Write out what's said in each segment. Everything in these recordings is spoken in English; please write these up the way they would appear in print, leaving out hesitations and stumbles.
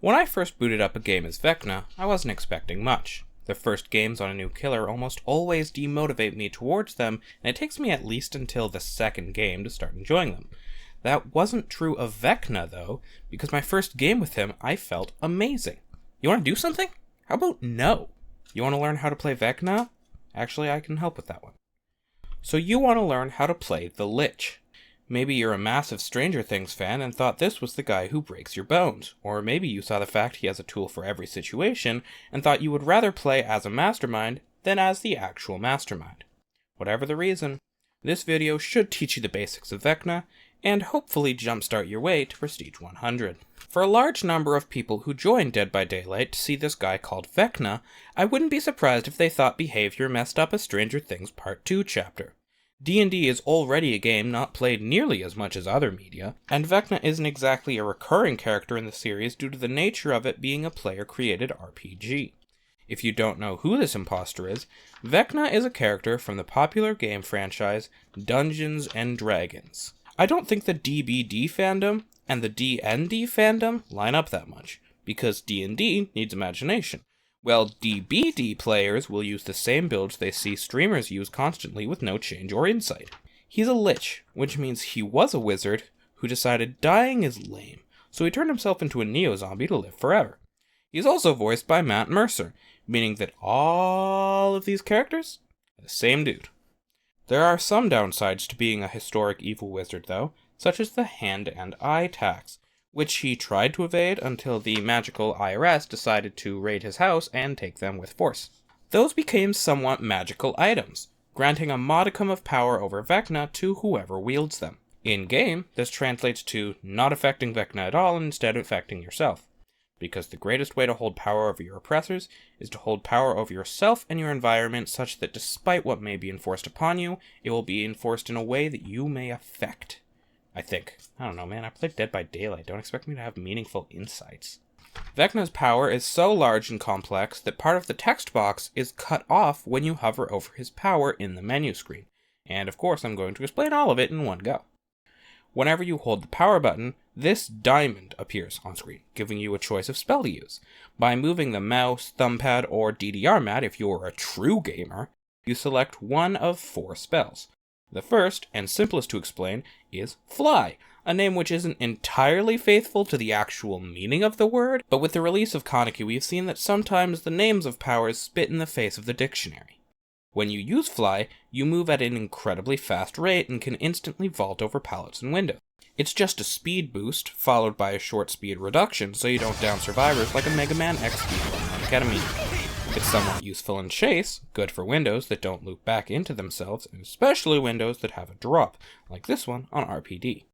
When I first booted up a game as Vecna, I wasn't expecting much. The first games on a new killer almost always demotivate me towards them, and it takes me at least until the second game to start enjoying them. That wasn't true of Vecna, though, because my first game with him, I felt amazing. You want to do something? How about no? You want to learn how to play Vecna? Actually, I can help with that one. So you want to learn how to play the Lich. Maybe you're a massive Stranger Things fan and thought this was the guy who breaks your bones, or maybe you saw the fact he has a tool for every situation and thought you would rather play as a mastermind than as the actual mastermind. Whatever the reason, this video should teach you the basics of Vecna and hopefully jumpstart your way to Prestige 100. For a large number of people who joined Dead by Daylight to see this guy called Vecna, I wouldn't be surprised if they thought behavior messed up a Stranger Things Part 2 chapter. D&D is already a game not played nearly as much as other media, and Vecna isn't exactly a recurring character in the series due to the nature of it being a player-created RPG. If you don't know who this imposter is, Vecna is a character from the popular game franchise Dungeons & Dragons. I don't think the DBD fandom and the D&D fandom line up that much, because D&D needs imagination. Well, DBD players will use the same builds they see streamers use constantly with no change or insight. He's a Lich, which means he was a wizard who decided dying is lame, so he turned himself into a neo-zombie to live forever. He's also voiced by Matt Mercer, meaning that all of these characters are the same dude. There are some downsides to being a historic evil wizard though, such as the hand and eye tax, which he tried to evade until the magical IRS decided to raid his house and take them with force. Those became somewhat magical items, granting a modicum of power over Vecna to whoever wields them. In-game, this translates to not affecting Vecna at all and instead affecting yourself, because the greatest way to hold power over your oppressors is to hold power over yourself and your environment such that despite what may be enforced upon you, it will be enforced in a way that you may affect. I think. I don't know, man. I played Dead by Daylight. Don't expect me to have meaningful insights. Vecna's power is so large and complex that part of the text box is cut off when you hover over his power in the menu screen. And of course, I'm going to explain all of it in one go. Whenever you hold the power button, this diamond appears on screen, giving you a choice of spell to use. By moving the mouse, thumbpad, or DDR mat if you're a true gamer, you select one of 4 spells. The first, and simplest to explain, is Fly, a name which isn't entirely faithful to the actual meaning of the word, but with the release of Kaneki we've seen that sometimes the names of powers spit in the face of the dictionary. When you use Fly, you move at an incredibly fast rate and can instantly vault over pallets and windows. It's just a speed boost, followed by a short speed reduction so you don't down survivors like a Mega Man X speedrun on ketamine. It's somewhat useful in Chase, good for windows that don't loop back into themselves, and especially windows that have a drop, like this one on RPD.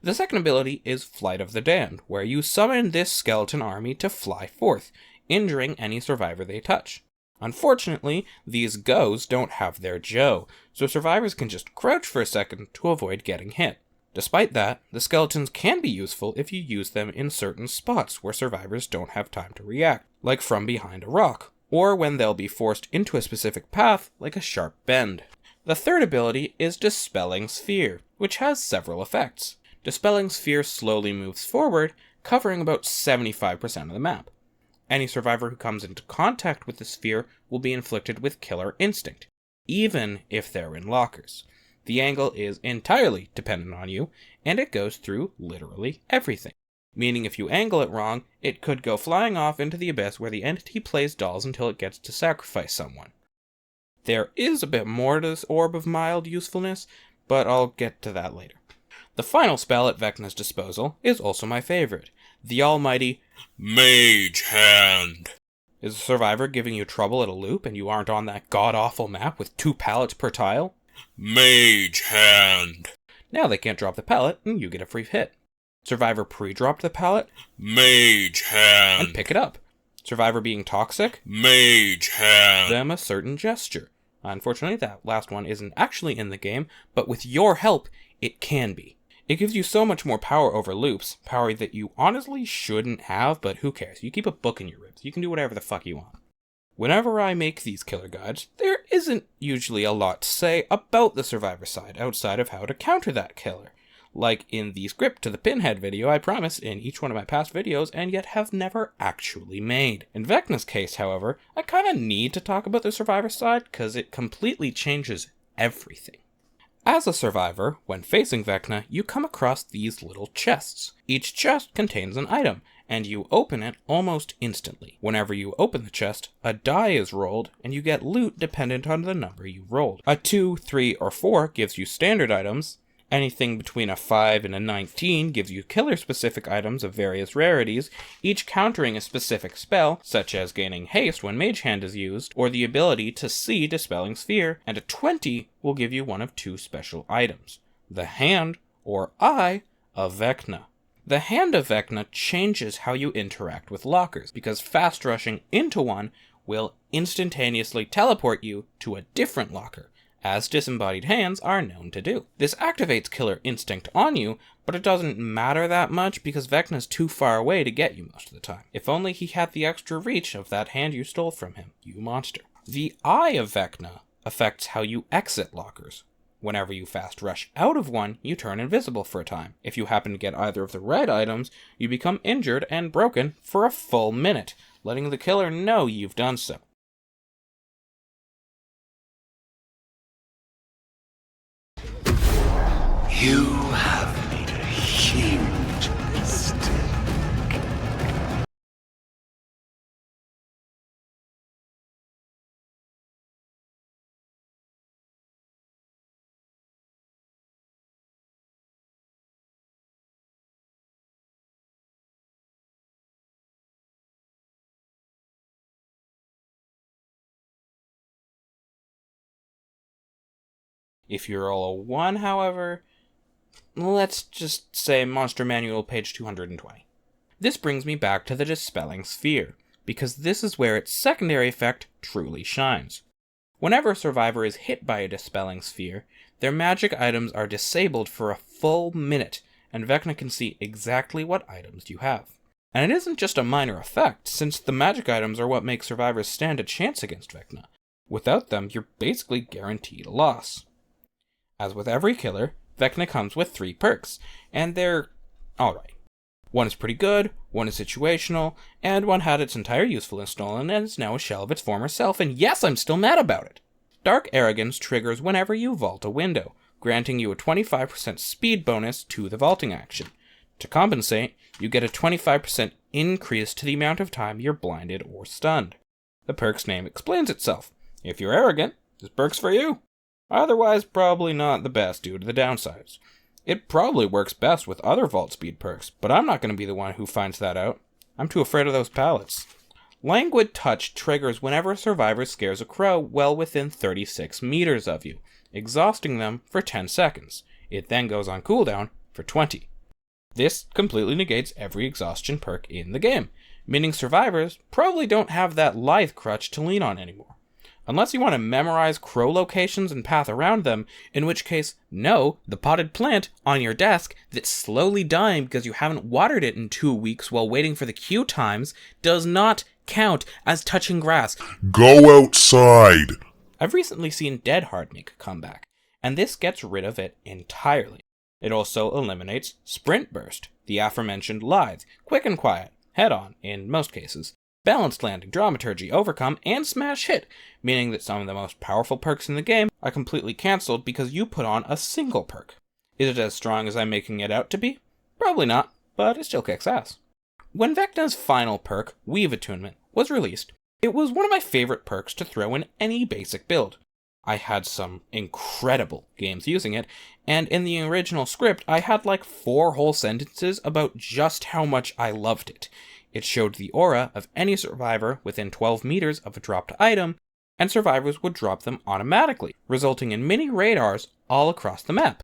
The second ability is Flight of the Damned, where you summon this skeleton army to fly forth, injuring any survivor they touch. Unfortunately, these goes don't have their Joe, so survivors can just crouch for a second to avoid getting hit. Despite that, the skeletons can be useful if you use them in certain spots where survivors don't have time to react, like from behind a rock, or when they'll be forced into a specific path, like a sharp bend. The third ability is Dispelling Sphere, which has several effects. Dispelling Sphere slowly moves forward, covering about 75% of the map. Any survivor who comes into contact with the sphere will be inflicted with Killer Instinct, even if they're in lockers. The angle is entirely dependent on you, and it goes through literally everything. Meaning if you angle it wrong, it could go flying off into the abyss where the entity plays dolls until it gets to sacrifice someone. There is a bit more to this orb of mild usefulness, but I'll get to that later. The final spell at Vecna's disposal is also my favorite. The almighty Mage Hand. Is a survivor giving you trouble at a loop and you aren't on that god-awful map with 2 pallets per tile? Mage Hand. Now they can't drop the pallet and you get a free hit. Survivor pre-dropped the pallet? Mage Hand. And pick it up. Survivor being toxic? Mage Hand. Them a certain gesture. Unfortunately, that last one isn't actually in the game, but with your help, it can be. It gives you so much more power over loops, power that you honestly shouldn't have, but who cares? You keep a book in your ribs. You can do whatever the fuck you want. Whenever I make these killer guides, there isn't usually a lot to say about the survivor side outside of how to counter that killer. like in the script to the Pinhead video I promise in each one of my past videos and yet have never actually made. In Vecna's case, however, I kinda need to talk about the survivor side because it completely changes everything. As a survivor, when facing Vecna, you come across these little chests. Each chest contains an item, and you open it almost instantly. Whenever you open the chest, a die is rolled, and you get loot dependent on the number you rolled. A 2, 3, or 4 gives you standard items. Anything between a 5 and a 19 gives you killer-specific items of various rarities, each countering a specific spell, such as gaining haste when Mage Hand is used, or the ability to see Dispelling Sphere, and a 20 will give you one of 2 special items, the Hand, or Eye, of Vecna. The Hand of Vecna changes how you interact with lockers, because fast rushing into one will instantaneously teleport you to a different locker, as disembodied hands are known to do. This activates Killer Instinct on you, but it doesn't matter that much because Vecna's too far away to get you most of the time. If only he had the extra reach of that hand you stole from him, you monster. The Eye of Vecna affects how you exit lockers. Whenever you fast rush out of one, you turn invisible for a time. If you happen to get either of the red items, you become injured and broken for a full minute, letting the killer know you've done so. You have made a huge mistake. If you roll a 1, however, let's just say Monster Manual page 220. This brings me back to the Dispelling Sphere, because this is where its secondary effect truly shines. Whenever a survivor is hit by a Dispelling Sphere, their magic items are disabled for a full minute, and Vecna can see exactly what items you have. And it isn't just a minor effect, since the magic items are what make survivors stand a chance against Vecna. Without them, you're basically guaranteed a loss. As with every killer, Vecna comes with 3 perks, and they're alright. One is pretty good, one is situational, and one had its entire usefulness stolen and is now a shell of its former self, and yes, I'm still mad about it. Dark Arrogance triggers whenever you vault a window, granting you a 25% speed bonus to the vaulting action. To compensate, you get a 25% increase to the amount of time you're blinded or stunned. The perk's name explains itself. If you're arrogant, this perk's for you. Otherwise, probably not the best due to the downsides. It probably works best with other vault speed perks, but I'm not going to be the one who finds that out. I'm too afraid of those pallets. Languid Touch triggers whenever a survivor scares a crow well within 36 meters of you, exhausting them for 10 seconds. It then goes on cooldown for 20. This completely negates every exhaustion perk in the game, meaning survivors probably don't have that lithe crutch to lean on anymore. Unless you want to memorize crow locations and path around them, in which case, no, the potted plant on your desk that's slowly dying because you haven't watered it in 2 weeks while waiting for the queue times does not count as touching grass. Go outside! I've recently seen Dead Hard make a comeback, and this gets rid of it entirely. It also eliminates Sprint Burst, the aforementioned lithe, quick and quiet, head-on in most cases, Balanced Landing, Dramaturgy, Overcome, and Smash Hit, meaning that some of the most powerful perks in the game are completely cancelled because you put on a single perk. Is it as strong as I'm making it out to be? Probably not, but it still kicks ass. When Vecna's final perk, Weave Attunement, was released, it was one of my favorite perks to throw in any basic build. I had some incredible games using it, and in the original script I had like 4 whole sentences about just how much I loved it. It showed the aura of any survivor within 12 meters of a dropped item, and survivors would drop them automatically, resulting in mini radars all across the map.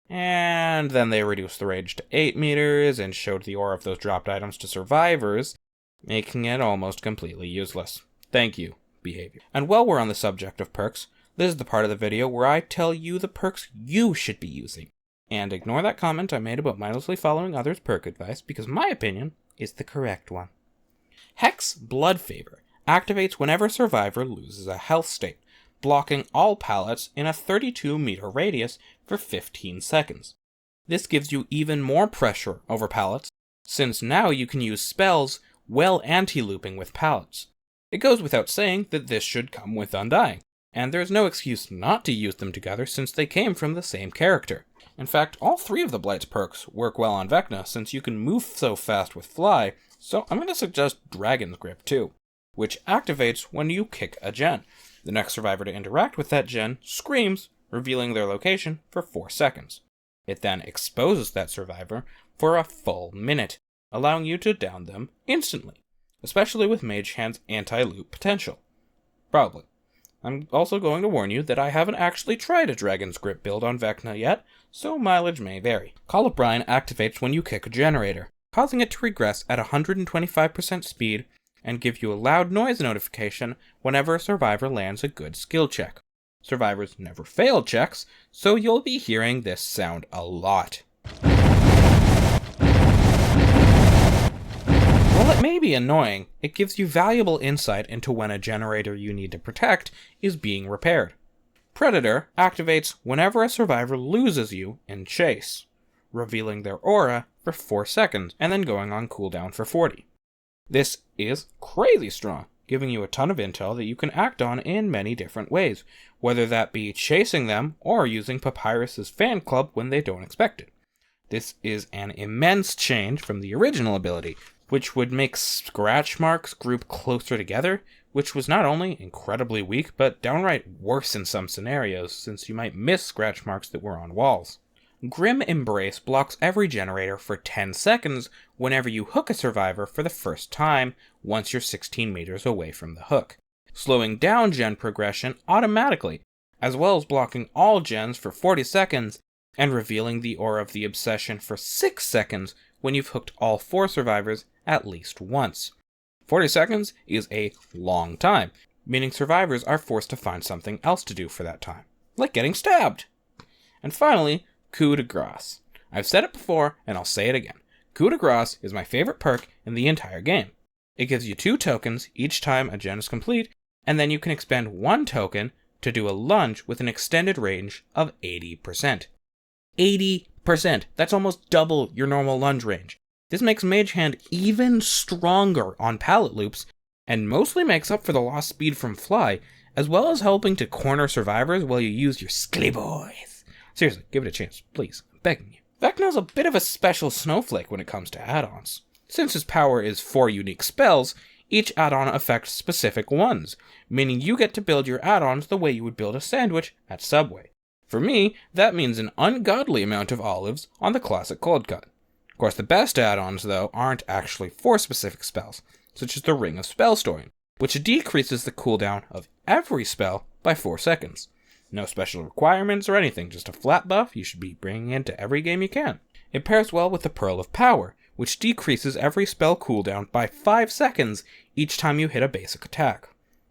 And then they reduced the range to 8 meters and showed the aura of those dropped items to survivors, making it almost completely useless. Thank you, behavior. And while we're on the subject of perks, this is the part of the video where I tell you the perks you should be using. And ignore that comment I made about mindlessly following others' perk advice, because my opinion is the correct one. Hex Blood Favor activates whenever a survivor loses a health state, blocking all pallets in a 32-meter radius for 15 seconds. This gives you even more pressure over pallets, since now you can use spells well anti-looping with pallets. It goes without saying that this should come with Undying, and there's no excuse not to use them together since they came from the same character. In fact, all 3 of the Blight's perks work well on Vecna since you can move so fast with Fly, so I'm going to suggest Dragon's Grip too, which activates when you kick a gen. The next survivor to interact with that gen screams, revealing their location for 4 seconds. It then exposes that survivor for a full minute, allowing you to down them instantly, especially with Mage Hand's anti-loop potential. Probably. I'm also going to warn you that I haven't actually tried a Dragon's Grip build on Vecna yet, so mileage may vary. Call of Brine activates when you kick a generator, causing it to regress at 125% speed and give you a loud noise notification whenever a survivor lands a good skill check. Survivors never fail checks, so you'll be hearing this sound a lot. While it may be annoying, it gives you valuable insight into when a generator you need to protect is being repaired. Predator activates whenever a survivor loses you in Chase, revealing their aura for 4 seconds and then going on cooldown for 40. This is crazy strong, giving you a ton of intel that you can act on in many different ways, whether that be chasing them or using Papyrus's fan club when they don't expect it. This is an immense change from the original ability, which would make scratch marks group closer together, which was not only incredibly weak, but downright worse in some scenarios, since you might miss scratch marks that were on walls. Grim Embrace blocks every generator for 10 seconds whenever you hook a survivor for the first time once you're 16 meters away from the hook, slowing down gen progression automatically, as well as blocking all gens for 40 seconds and revealing the aura of the obsession for 6 seconds when you've hooked all 4 survivors at least once. 40 seconds is a long time, meaning survivors are forced to find something else to do for that time, like getting stabbed. And finally, Coup de Grace. I've said it before, and I'll say it again. Coup de Grace is my favorite perk in the entire game. It gives you 2 tokens each time a gen is complete, and then you can expend 1 token to do a lunge with an extended range of 80%. 80%! That's almost double your normal lunge range. This makes Mage Hand even stronger on pallet loops, and mostly makes up for the lost speed from Fly, as well as helping to corner survivors while you use your skilly boys. Seriously, give it a chance, please. I'm begging you. Vecna's a bit of a special snowflake when it comes to add-ons. Since his power is 4 unique spells, each add-on affects specific ones, meaning you get to build your add-ons the way you would build a sandwich at Subway. For me, that means an ungodly amount of olives on the classic cold cut. Of course, the best add-ons, though, aren't actually for specific spells, such as the Ring of Spell Storing, which decreases the cooldown of every spell by 4 seconds. No special requirements or anything, just a flat buff you should be bringing into every game you can. It pairs well with the Pearl of Power, which decreases every spell cooldown by 5 seconds each time you hit a basic attack.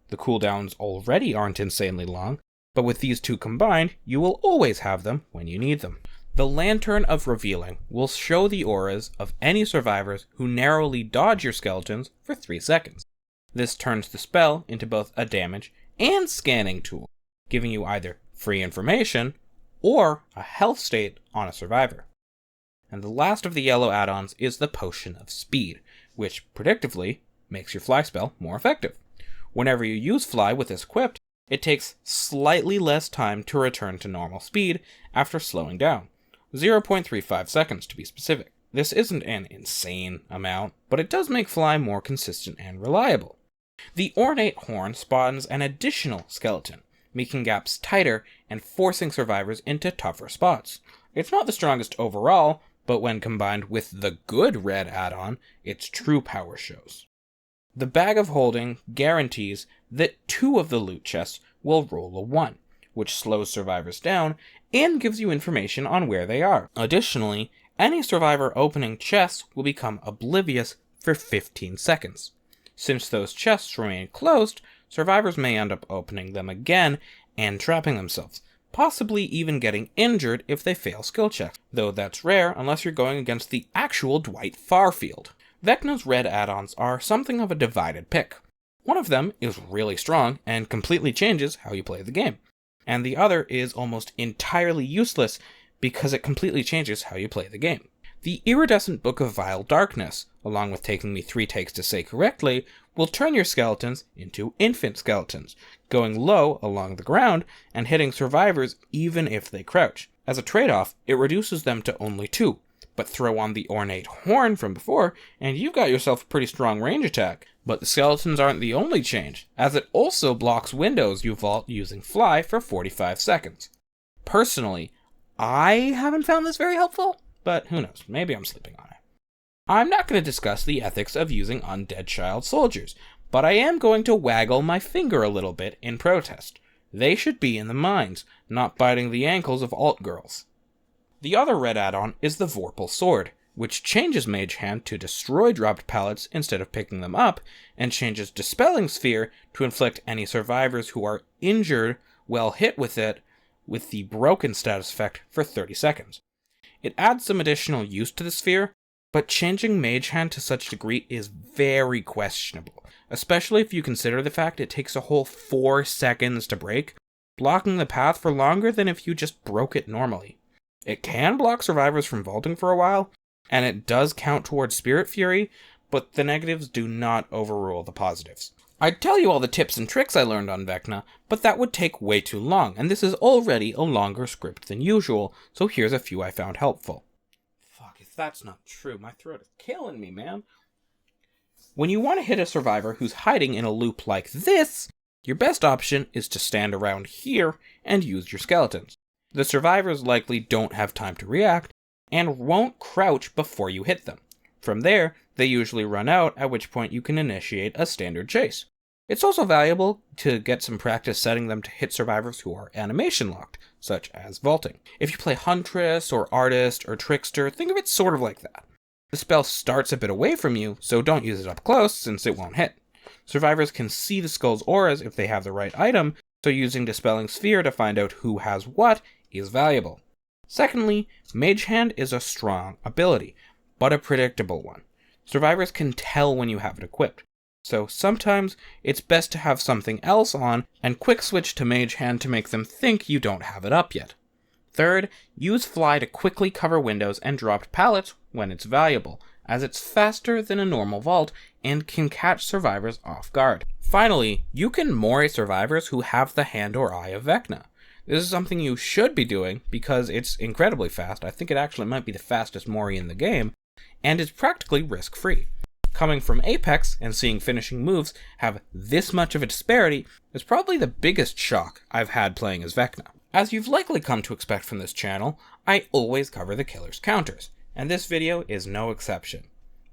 The cooldowns already aren't insanely long, but with these 2 combined, you will always have them when you need them. The Lantern of Revealing will show the auras of any survivors who narrowly dodge your skeletons for 3 seconds. This turns the spell into both a damage and scanning tool, giving you either free information or a health state on a survivor. And the last of the yellow add-ons is the Potion of Speed, which predictively makes your Fly spell more effective. Whenever you use Fly with this equipped, it takes slightly less time to return to normal speed after slowing down, 0.35 seconds to be specific. This isn't an insane amount, but it does make Fly more consistent and reliable. The Ornate Horn spawns an additional skeleton, making gaps tighter and forcing survivors into tougher spots. It's not the strongest overall, but when combined with the good red add-on, its true power shows. The Bag of Holding guarantees that 2 of the loot chests will roll a 1, which slows survivors down and gives you information on where they are. Additionally, any survivor opening chests will become oblivious for 15 seconds. Since those chests remain closed, survivors may end up opening them again and trapping themselves, possibly even getting injured if they fail skill checks, though that's rare unless you're going against the actual Dwight Farfield. Vecna's red add-ons are something of a divided pick. One of them is really strong and completely changes how you play the game, and the other is almost entirely useless because it completely changes how you play the game. The Iridescent Book of Vile Darkness, along with taking me 3 takes to say correctly, will turn your skeletons into infant skeletons, going low along the ground and hitting survivors even if they crouch. As a trade-off, it reduces them to only 2, but throw on the ornate horn from before, and you've got yourself a pretty strong range attack. But the skeletons aren't the only change, as it also blocks windows you vault using fly for 45 seconds. Personally, I haven't found this very helpful, but who knows, maybe I'm sleeping on it. I'm not going to discuss the ethics of using undead child soldiers, but I am going to waggle my finger a little bit in protest. They should be in the mines, not biting the ankles of alt girls. The other red add-on is the Vorpal Sword, which changes Mage Hand to destroy dropped pallets instead of picking them up, and changes Dispelling Sphere to inflict any survivors who are injured while hit with it with the broken status effect for 30 seconds. It adds some additional use to the sphere, but changing Mage Hand to such a degree is very questionable, especially if you consider the fact it takes a whole 4 seconds to break, blocking the path for longer than if you just broke it normally. It can block survivors from vaulting for a while, and it does count towards Spirit Fury, but the negatives do not overrule the positives. I'd tell you all the tips and tricks I learned on Vecna, but that would take way too long, and this is already a longer script than usual, so here's a few I found helpful. Fuck, if that's not true, my throat is killing me, man. When you want to hit a survivor who's hiding in a loop like this, your best option is to stand around here and use your skeletons. The survivors likely don't have time to react, and won't crouch before you hit them. From there, they usually run out, at which point you can initiate a standard chase. It's also valuable to get some practice setting them to hit survivors who are animation locked, such as vaulting. If you play Huntress, or Artist, or Trickster, think of it sort of like that. The spell starts a bit away from you, so don't use it up close since it won't hit. Survivors can see the skull's auras if they have the right item, so using Dispelling Sphere to find out who has what is valuable. Secondly, Mage Hand is a strong ability, but a predictable one. Survivors can tell when you have it equipped, so sometimes it's best to have something else on and quick switch to Mage Hand to make them think you don't have it up yet. Third, use Fly to quickly cover windows and dropped pallets when it's valuable, as it's faster than a normal vault and can catch survivors off guard. Finally, you can moray survivors who have the hand or eye of Vecna. This is something you should be doing because it's incredibly fast. I think it actually might be the fastest moray in the game, and is practically risk-free. Coming from Apex and seeing finishing moves have this much of a disparity is probably the biggest shock I've had playing as Vecna. As you've likely come to expect from this channel, I always cover the killer's counters, and this video is no exception.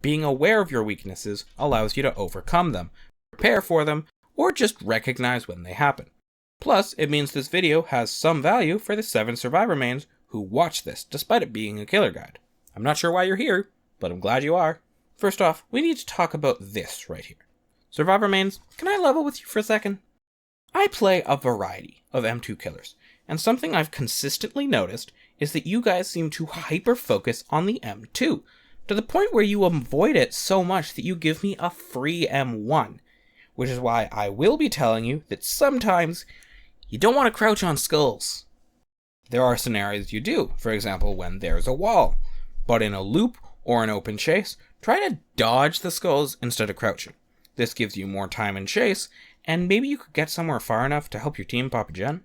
Being aware of your weaknesses allows you to overcome them, prepare for them, or just recognize when they happen. Plus, it means this video has some value for the 7 survivor mains who watch this, despite it being a killer guide. I'm not sure why you're here, but I'm glad you are. First off, we need to talk about this right here. Survivor mains, can I level with you for a second? I play a variety of M2 killers, and something I've consistently noticed is that you guys seem to hyper-focus on the M2, to the point where you avoid it so much that you give me a free M1, which is why I will be telling you that sometimes you don't want to crouch on skulls. There are scenarios you do, for example when there's a wall, but in a loop or an open chase, try to dodge the skulls instead of crouching. This gives you more time in chase, and maybe you could get somewhere far enough to help your team pop a gen.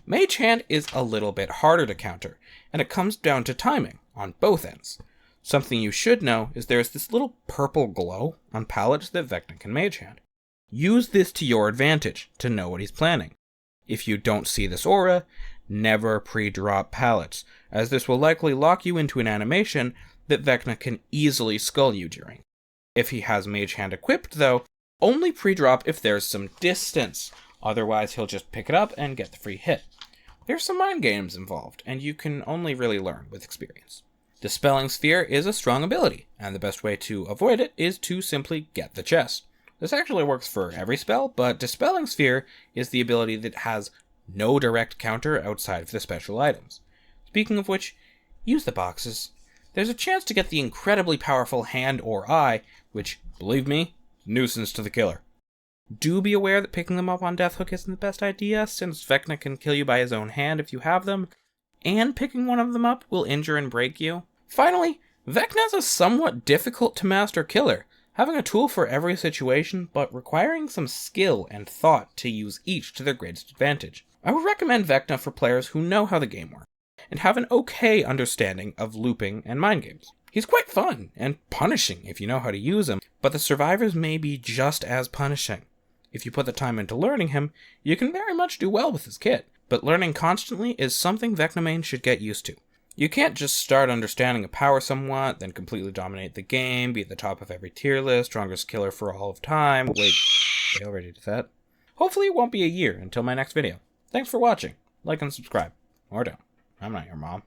Mage Hand is a little bit harder to counter, and it comes down to timing on both ends. Something you should know is there's this little purple glow on pallets that Vecna can Mage Hand. Use this to your advantage to know what he's planning. If you don't see this aura, never pre-drop pallets, as this will likely lock you into an animation that Vecna can easily skull you during. If he has Mage Hand equipped though, only pre-drop if there's some distance, otherwise he'll just pick it up and get the free hit. There's some mind games involved, and you can only really learn with experience. Dispelling Sphere is a strong ability, and the best way to avoid it is to simply get the chest. This actually works for every spell, but Dispelling Sphere is the ability that has no direct counter outside of the special items. Speaking of which, use the boxes. There's a chance to get the incredibly powerful hand or eye, which, believe me, is a nuisance to the killer. Do be aware that picking them up on Death Hook isn't the best idea, since Vecna can kill you by his own hand if you have them, and picking one of them up will injure and break you. Finally, Vecna's a somewhat difficult to master killer, having a tool for every situation, but requiring some skill and thought to use each to their greatest advantage. I would recommend Vecna for players who know how the game works, and have an okay understanding of looping and mind games. He's quite fun and punishing if you know how to use him, but the survivors may be just as punishing. If you put the time into learning him, you can very much do well with his kit, but learning constantly is something Vecna mains should get used to. You can't just start understanding a power somewhat, then completely dominate the game, be at the top of every tier list, strongest killer for all of time. Wait, they already did that? Hopefully it won't be a year until my next video. Thanks for watching. Like and subscribe. Or don't. I'm not your mom.